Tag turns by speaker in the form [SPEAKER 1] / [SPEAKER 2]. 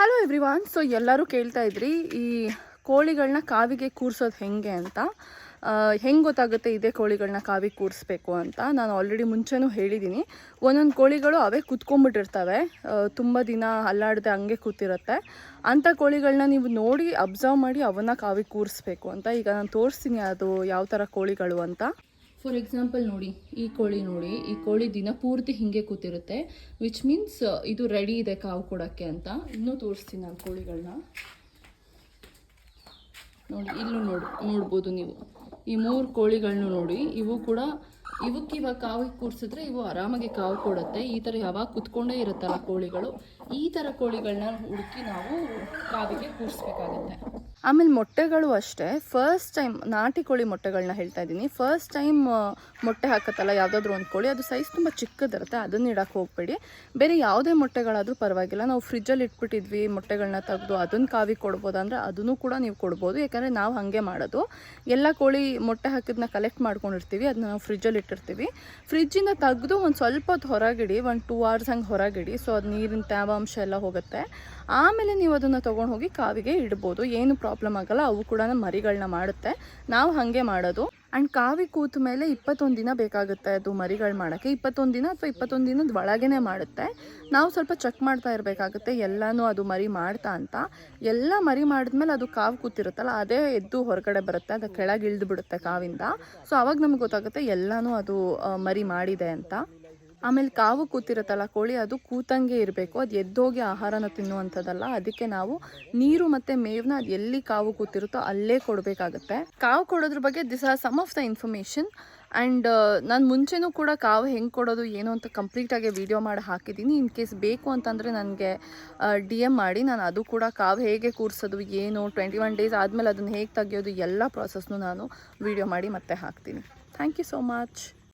[SPEAKER 1] Hello everyone. So ಎಲ್ಲರೂ ಕೇಳ್ತಾ ಇದ್ರಿ ಈ ಕೋಳಿಗಳನ್ನ ಕಾವಿಗೆ ಕೂರಿಸೋದು ಹೆಂಗೆ ಅಂತ. ಹೆಂಗೆ ಗೊತ್ತಾಗುತ್ತೆ ಇದೇ ಕೋಳಿಗಳನ್ನ ಕಾವಿಗೆ ಕೂರಿಸ್ಬೇಕು ಅಂತ. ನಾನು ಆಲ್ರೆಡಿ ಮುಂಚೆನೂ ಹೇಳಿದ್ದೀನಿ. ಒಂದೊಂದು ಕೋಳಿಗಳು ಅವೇ ಕೂತ್ಕೊಂಡ್ಬಿಟ್ಟಿರ್ತವೆ, ತುಂಬ ದಿನ ಅಲ್ಲಾಡದೆ ಹಂಗೆ ಕೂತಿರುತ್ತೆ. ಅಂಥ ಕೋಳಿಗಳನ್ನ ನೀವು ನೋಡಿ ಅಬ್ಸರ್ವ್ ಮಾಡಿ ಅವನ್ನ ಕಾವಿಗೆ ಕೂರಿಸ್ಬೇಕು ಅಂತ. ಈಗ ನಾನು ತೋರಿಸ್ತೀನಿ ಅದು ಯಾವ ಥರ ಕೋಳಿಗಳು ಅಂತ. ಫಾರ್ ಎಕ್ಸಾಂಪಲ್ ನೋಡಿ, ಈ ಕೋಳಿ ದಿನ ಪೂರ್ತಿ ಹಿಂಗೆ ಕೂತಿರುತ್ತೆ, ವಿಚ್ ಮೀನ್ಸ್ ಇದು ರೆಡಿ ಇದೆ ಕಾವು ಕೊಡೋಕ್ಕೆ ಅಂತ. ಇನ್ನೂ ತೋರಿಸ್ತೀನಿ ನಾನು ಕೋಳಿಗಳನ್ನ. ನೋಡಿ, ಇಲ್ಲೂ ನೋಡ್ಬೋದು ನೀವು ಈ 3 ಕೋಳಿಗಳನ್ನೂ ನೋಡಿ. ಇವಕ್ಕೆ ಇವಾಗ ಕಾವಿಗೆ ಕೂರಿಸಿದ್ರೆ ಇವು ಆರಾಮಾಗಿ ಕಾವು ಕೊಡುತ್ತೆ. ಈ ಥರ ಯಾವಾಗ ಕುತ್ಕೊಂಡೇ ಇರುತ್ತಲ್ಲ ಕೋಳಿಗಳು, ಈ ಥರ ಕೋಳಿಗಳನ್ನ ಹುಡುಕಿ ನಾವು ಕಾವಿಗೆ ಕೂರಿಸ್ಬೇಕಾಗತ್ತೆ. ಆಮೇಲೆ ಮೊಟ್ಟೆಗಳು ಅಷ್ಟೇ. ಫಸ್ಟ್ ಟೈಮ್ ನಾಟಿ ಕೋಳಿ ಮೊಟ್ಟೆಗಳನ್ನ ಹೇಳ್ತಾ ಇದ್ದೀನಿ. ಫಸ್ಟ್ ಟೈಮ್ ಮೊಟ್ಟೆ ಹಾಕತ್ತಲ್ಲ ಯಾವುದಾದ್ರೂ ಒಂದು ಕೋಳಿ, ಅದು ಸೈಜ್ ತುಂಬ ಚಿಕ್ಕದಿರುತ್ತೆ, ಅದನ್ನ ಇಡಕ್ಕೆ ಹೋಗಬೇಡಿ. ಬೇರೆ ಯಾವುದೇ ಮೊಟ್ಟೆಗಳಾದರೂ ಪರವಾಗಿಲ್ಲ. ನಾವು ಫ್ರಿಜ್ಜಲ್ಲಿ ಇಟ್ಬಿಟ್ಟಿದ್ವಿ, ಮೊಟ್ಟೆಗಳನ್ನ ತೆಗೆದು ಅದನ್ನು ಕಾವಿಗೆ ಕೊಡ್ಬೋದಂದರೆ ಅದನ್ನು ಕೂಡ ನೀವು ಕೊಡ್ಬೋದು. ಯಾಕಂದರೆ ನಾವು ಹಾಗೆ ಮಾಡೋದು. ಎಲ್ಲ ಕೋಳಿ ಮೊಟ್ಟೆ ಹಾಕಿದ್ನ ಕಲೆಕ್ಟ್ ಮಾಡ್ಕೊಂಡಿರ್ತೀವಿ, ಅದನ್ನ ನಾವು ಫ್ರಿಜ್ಜಲ್ಲಿ ಇಟ್ಟಿರ್ತೀವಿ. ಫ್ರಿಜ್ಜಿಂದ ತೆಗೆದು ಒಂದು ಸ್ವಲ್ಪ ಹೊತ್ತು ಹೊರಗಿಡಿ, 1-2 hours ಹಂಗೆ ಹೊರಗಿಡಿ. ಸೊ ಅದು ನೀರಿನ ತೇವಾಂಶ ಎಲ್ಲ ಹೋಗುತ್ತೆ. ಆಮೇಲೆ ನೀವು ಅದನ್ನು ತೊಗೊಂಡು ಹೋಗಿ ಕಾವಿಗೆ ಇಡ್ಬೋದು, ಏನು ಪ್ರಾಬ್ಲಮ್ ಆಗಲ್ಲ. ಅವು ಕೂಡ ಮರಿಗಳನ್ನ ಮಾಡುತ್ತೆ. ನಾವು ಹಾಗೆ ಮಾಡೋದು. ಆ್ಯಂಡ್ ಕಾವಿಗೆ ಕೂತ ಮೇಲೆ 21 ದಿನ ಬೇಕಾಗುತ್ತೆ ಅದು ಮರಿಗಳು ಮಾಡೋಕ್ಕೆ. 21 ದಿನ ಅಥವಾ 21 ದಿನದ ಒಳಗೇ ಮಾಡುತ್ತೆ. ನಾವು ಸ್ವಲ್ಪ ಚೆಕ್ ಮಾಡ್ತಾ ಇರಬೇಕಾಗುತ್ತೆ ಎಲ್ಲನೂ ಅದು ಮರಿ ಮಾಡ್ತಾ ಅಂತ. ಎಲ್ಲ ಮರಿ ಮಾಡಿದ್ಮೇಲೆ ಅದು ಕಾವು ಕೂತಿರುತ್ತಲ್ಲ, ಅದೇ ಎದ್ದು ಹೊರಗಡೆ ಬರುತ್ತೆ, ಅದು ಕೆಳಗೆ ಇಳಿದು ಬಿಡುತ್ತೆ ಕಾವಿಂದ. ಸೊ ಅವಾಗ ನಮ್ಗೆ ಗೊತ್ತಾಗುತ್ತೆ ಎಲ್ಲನೂ ಅದು ಮರಿ ಮಾಡಿದೆ ಅಂತ. ಆಮೇಲೆ ಕಾವು ಕೂತಿರುತ್ತಲ್ಲ ಕೋಳಿ, ಅದು ಕೂತಂಗೆ ಇರಬೇಕು, ಅದು ಎದ್ದೋಗಿ ಆಹಾರನ ತಿನ್ನುವಂಥದ್ದಲ್ಲ. ಅದಕ್ಕೆ ನಾವು ನೀರು ಮತ್ತು ಮೇವನ್ನ ಅದು ಎಲ್ಲಿ ಕಾವು ಕೂತಿರುತ್ತೋ ಅಲ್ಲೇ ಕೊಡಬೇಕಾಗತ್ತೆ. ಕಾವು ಕೊಡೋದ್ರ ಬಗ್ಗೆ this are some of the information. And ನಾನು ಮುಂಚೆನೂ ಕೂಡ ಕಾವು ಹೆಂಗೆ ಕೊಡೋದು ಏನು ಅಂತ ಕಂಪ್ಲೀಟಾಗಿ ವಿಡಿಯೋ ಮಾಡಿ ಹಾಕಿದ್ದೀನಿ. ಇನ್ ಕೇಸ್ ಬೇಕು ಅಂತಂದರೆ ನನಗೆ DM ಮಾಡಿ, ನಾನು ಅದು ಕೂಡ ಕಾವು ಹೇಗೆ ಕೂರಿಸೋದು ಏನು 21 days ಆದಮೇಲೆ ಅದನ್ನು ಹೇಗೆ ತೆಗಿಯೋದು ಎಲ್ಲ ಪ್ರಾಸೆಸ್ನು ನಾನು ವಿಡಿಯೋ ಮಾಡಿ ಮತ್ತೆ ಹಾಕ್ತೀನಿ. Thank you so much.